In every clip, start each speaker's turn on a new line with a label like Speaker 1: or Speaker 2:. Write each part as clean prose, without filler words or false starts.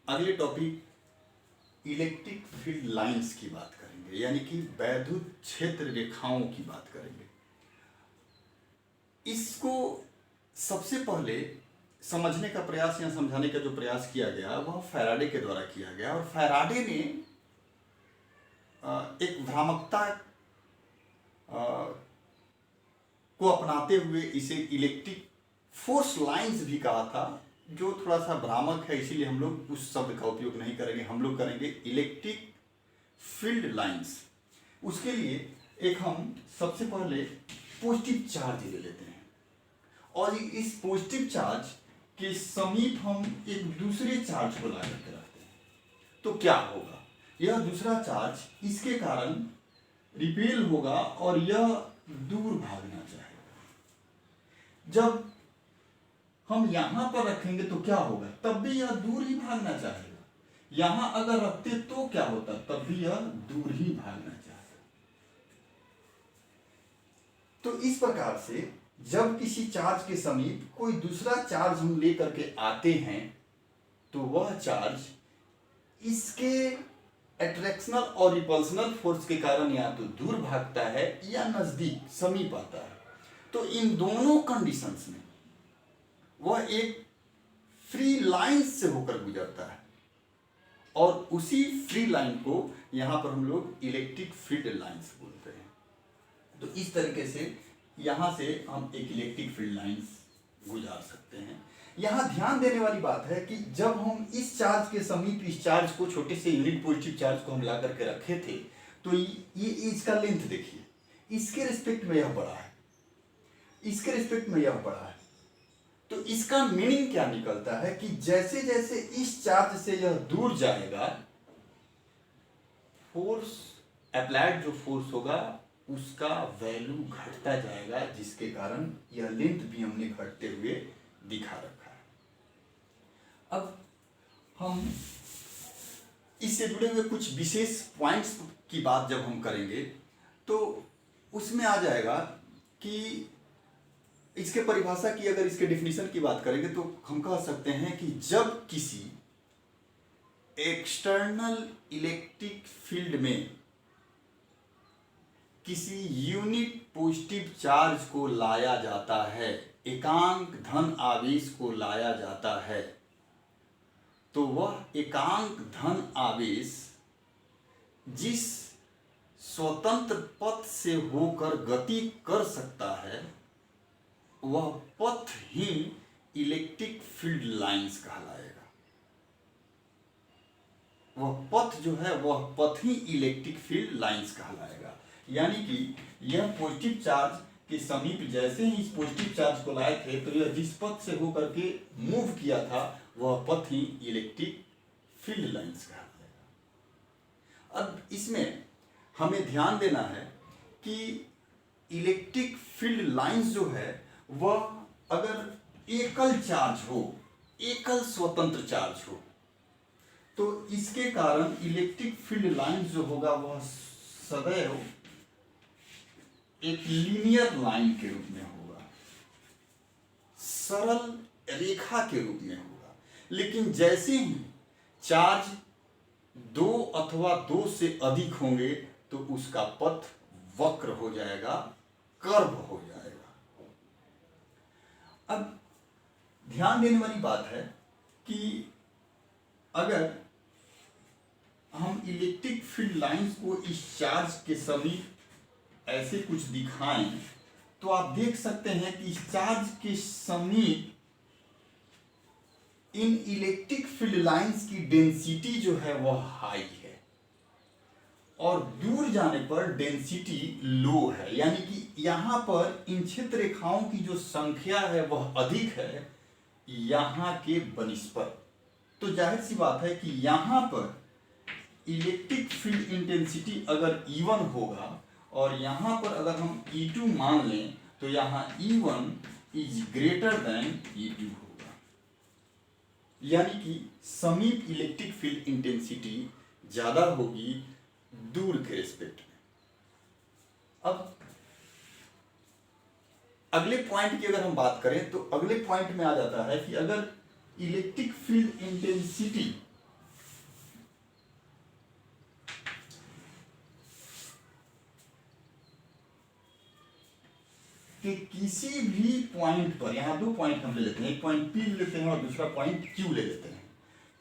Speaker 1: अगले topic electric field lines की बात करेंगे, यानी कि वैद्युत क्षेत्र रेखाओं की बात करेंगे। इसको सबसे पहले समझने का प्रयास या समझाने का जो प्रयास किया गया वह फैराडे के द्वारा किया गया, और फैराडे ने एक भ्रामकता को अपनाते हुए इसे इलेक्ट्रिक फोर्स लाइंस भी कहा था, जो थोड़ा सा भ्रामक है, इसीलिए हम लोग उस शब्द का उपयोग नहीं करेंगे। हम लोग करेंगे इलेक्ट्रिक फील्ड लाइंस। उसके लिए एक हम सबसे पहले पॉजिटिव चार्ज ले लेते हैं, और इस पॉजिटिव चार्ज के समीप हम एक दूसरे चार्ज को ला करके रखते हैं। तो क्या होगा, यह दूसरा चार्ज इसके कारण रिपेल होगा और यह दूर भागना चाहेगा। जब हम यहां पर रखेंगे तो क्या होगा, तब भी यह दूर ही भागना चाहेगा। यहां अगर रखते तो क्या होता, तब भी यह दूर ही भागना चाहेगा। तो इस प्रकार से जब किसी चार्ज के समीप कोई दूसरा चार्ज हम लेकर के आते हैं तो वह चार्ज इसके अट्रैक्शनल और रिपल्शनल फोर्स के कारण या तो दूर भागता है या नजदीक समीप आता है। तो इन दोनों कंडीशंस में वह एक फ्री लाइन से होकर गुजरता है, और उसी फ्री लाइन को यहां पर हम लोग इलेक्ट्रिक फील्ड लाइंस बोलते हैं। तो इस तरीके से यहां से हम एक इलेक्ट्रिक फील्ड लाइंस गुजार सकते हैं। यहां ध्यान देने वाली बात है कि जब हम इस चार्ज के समीप इस चार्ज को, छोटे से यूनिट पॉजिटिव चार्ज को हम ला करके रखे थे, तो ये इसका लेंथ देखिए, इसके रिस्पेक्ट में यह बड़ा है, इसके रिस्पेक्ट में यह बड़ा है। तो इसका मीनिंग क्या निकलता है कि जैसे जैसे इस चार्ज से यह दूर जाएगा, फोर्स अप्लाइड जो फोर्स होगा उसका वैल्यू घटता जाएगा, जिसके कारण यह लेंथ भी हमने घटते हुए दिखा रखा है। अब हम इससे जुड़े हुए कुछ विशेष पॉइंट्स की बात जब हम करेंगे तो उसमें आ जाएगा कि इसके परिभाषा की, अगर इसके डिफिनीशन की बात करेंगे तो हम कह सकते हैं कि जब किसी एक्सटर्नल इलेक्ट्रिक फील्ड में किसी यूनिट पॉजिटिव चार्ज को लाया जाता है, एकांक धन आवेश को लाया जाता है, तो वह एकांक धन आवेश जिस स्वतंत्र पथ से होकर गति कर सकता है वह पथ ही इलेक्ट्रिक फील्ड लाइंस कहलाएगा। वह पथ जो है वह पथ ही इलेक्ट्रिक फील्ड लाइंस कहलाएगा। यानी कि यह पॉजिटिव चार्ज के समीप जैसे ही इस पॉजिटिव चार्ज को लाए थे तो यह जिस पथ से होकर के मूव किया था वह पथ ही इलेक्ट्रिक फील्ड लाइंस कहलाएगा। अब इसमें हमें ध्यान देना है कि इलेक्ट्रिक फील्ड लाइंस जो है वह अगर एकल चार्ज हो, एकल स्वतंत्र चार्ज हो, तो इसके कारण इलेक्ट्रिक फील्ड लाइंस जो होगा वह सदैव एक लीनियर लाइन के रूप में होगा, सरल रेखा के रूप में होगा। लेकिन जैसे ही चार्ज दो अथवा दो से अधिक होंगे तो उसका पथ वक्र हो जाएगा, कर्व हो जाएगा। अब ध्यान देने वाली बात है कि अगर हम इलेक्ट्रिक फील्ड लाइंस को इस चार्ज के समीप ऐसे कुछ दिखाएं तो आप देख सकते हैं कि इस चार्ज के समीप इन इलेक्ट्रिक फील्ड लाइंस की डेंसिटी जो है वह हाई है, और दूर जाने पर डेंसिटी लो है। यानी कि यहां पर इन क्षेत्र रेखाओं की जो संख्या है वह अधिक है यहां के बनिस्पत। तो जाहिर सी बात है कि यहां पर इलेक्ट्रिक फील्ड इंटेंसिटी अगर E1 होगा और यहां पर अगर हम E2 मान लें तो यहां E1 is greater than E2 होगा। यानी कि समीप इलेक्ट्रिक फील्ड इंटेंसिटी ज्यादा होगी दूर के रिस्पेक्ट में। अब अगले पॉइंट की अगर हम बात करें तो अगले पॉइंट में आ जाता है कि अगर इलेक्ट्रिक फील्ड इंटेंसिटी कि किसी भी पॉइंट पर, यहाँ दो पॉइंट हम ले लेते हैं, एक पॉइंट P ले लेते हैं और दूसरा पॉइंट Q ले लेते हैं।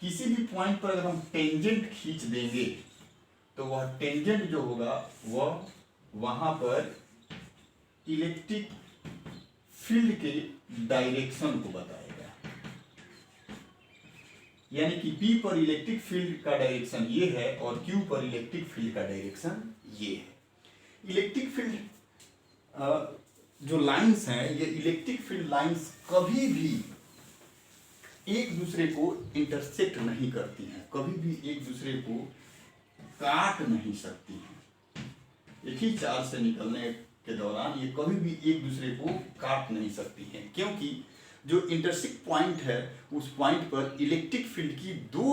Speaker 1: किसी भी पॉइंट पर अगर हम टेंजेंट खींच देंगे तो वह टेंजेंट जो होगा वह वहां पर इलेक्ट्रिक फील्ड के डायरेक्शन को बताएगा। यानी कि P पर इलेक्ट्रिक फील्ड का डायरेक्शन ये है और Q पर इलेक्ट्रिक फील्ड का डायरेक्शन ये है। इलेक्ट्रिक फील्ड जो लाइंस हैं, ये इलेक्ट्रिक फील्ड लाइंस कभी भी एक दूसरे को इंटरसेक्ट नहीं करती हैं, कभी भी एक दूसरे को काट नहीं सकती हैं। एक ही चार्ज से निकलने के दौरान ये कभी भी एक दूसरे को काट नहीं सकती हैं, क्योंकि जो इंटरसेक्ट पॉइंट है उस पॉइंट पर इलेक्ट्रिक फील्ड की दो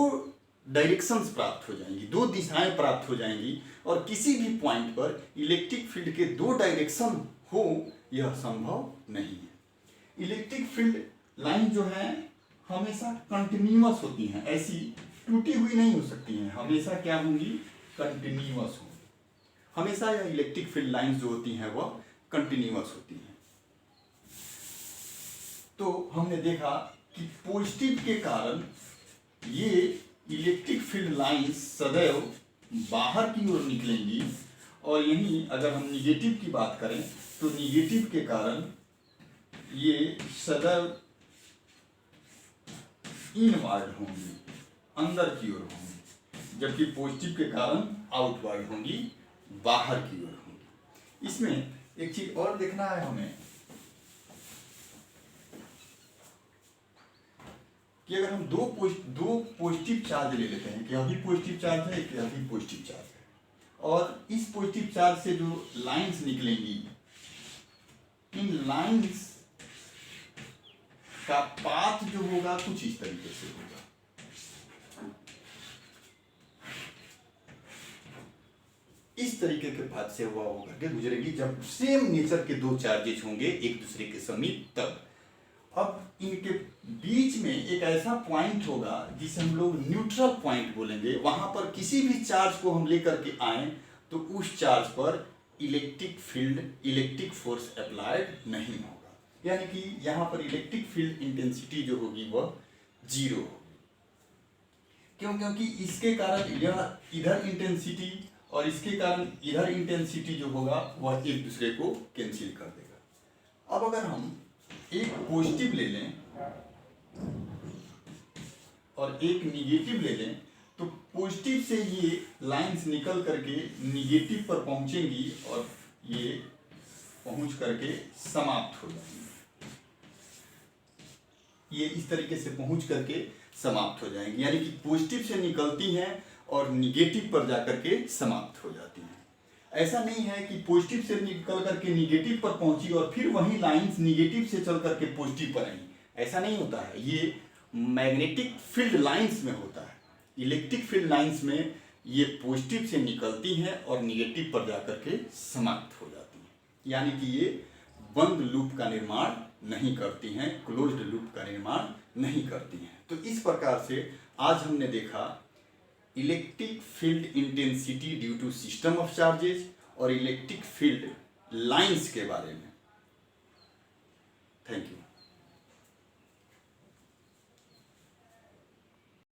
Speaker 1: डायरेक्शंस प्राप्त हो जाएंगी, दो दिशाएं प्राप्त हो जाएंगी, और किसी भी पॉइंट पर इलेक्ट्रिक फील्ड के दो डायरेक्शन हो यह संभव नहीं है। इलेक्ट्रिक फील्ड लाइन जो है हमेशा कंटिन्यूअस होती हैं, ऐसी टूटी हुई नहीं हो सकती हैं, हमेशा क्या होंगी, कंटिन्यूअस होंगी। हमेशा यह इलेक्ट्रिक फील्ड लाइंस जो होती हैं वह कंटिन्यूअस होती हैं। तो हमने देखा कि पॉजिटिव के कारण ये इलेक्ट्रिक फील्ड लाइंस सदैव बाहर की ओर निकलेंगी, और यहीं अगर हम निगेटिव की बात करें तो निगेटिव के कारण ये सदैव इनवर्ड होंगी, अंदर की ओर होंगी, जबकि पॉजिटिव के कारण आउटवर्ड होंगी, बाहर की ओर होंगी। इसमें एक चीज और देखना है हमें कि अगर हम दो पॉजिटिव चार्ज ले लेते हैं कि यह भी पॉजिटिव चार्ज है, एक यह भी पॉजिटिव चार्ज है, और इस पॉजिटिव चार्ज से जो लाइंस निकलेंगी, इन लाइंस का पाथ जो होगा कुछ इस तरीके से होगा। इस तरीके के पाथ से हुआ होकर के गुजरेगी जब सेम नेचर के दो चार्जेस होंगे एक दूसरे के समीप तब। अब इनके बीच में एक ऐसा पॉइंट होगा जिसे हम लोग न्यूट्रल पॉइंट बोलेंगे। वहां पर किसी भी चार्ज को हम लेकर के आए तो उस चार्ज पर electric field, electric force applied नहीं होगा, यानी कि यहाँ पर इलेक्ट्रिक फील्ड इंटेंसिटी जो होगी वह जीरो होगी। क्यों? क्योंकि इसके कारण यह इधर इंटेंसिटी और इसके कारण इधर इंटेंसिटी जो होगा वह एक दूसरे को कैंसिल कर देगा। अब अगर हम एक पॉजिटिव ले लें और एक निगेटिव ले लें तो पॉजिटिव से ये लाइंस निकल करके निगेटिव पर पहुंचेंगी और ये पहुंच करके समाप्त हो जाएंगी। ये इस तरीके से पहुंच करके समाप्त हो जाएंगी, यानी कि पॉजिटिव से निकलती हैं और निगेटिव पर जाकर के समाप्त हो जाती हैं। ऐसा नहीं है कि पॉजिटिव से निकल करके निगेटिव पर पहुंची और फिर वही लाइंस निगेटिव से चल करके पॉजिटिव पर आई, ऐसा नहीं होता है। ये मैग्नेटिक फील्ड लाइंस में होता है। इलेक्ट्रिक फील्ड लाइंस में ये पॉजिटिव से निकलती हैं और निगेटिव पर जाकर के समाप्त हो जाती हैं, यानी कि ये बंद लूप का निर्माण नहीं करती हैं, क्लोज्ड लूप का निर्माण नहीं करती हैं। तो इस प्रकार से आज हमने देखा electric field intensity due to system of charges और इलेक्ट्रिक फील्ड लाइंस के बारे में। Thank you.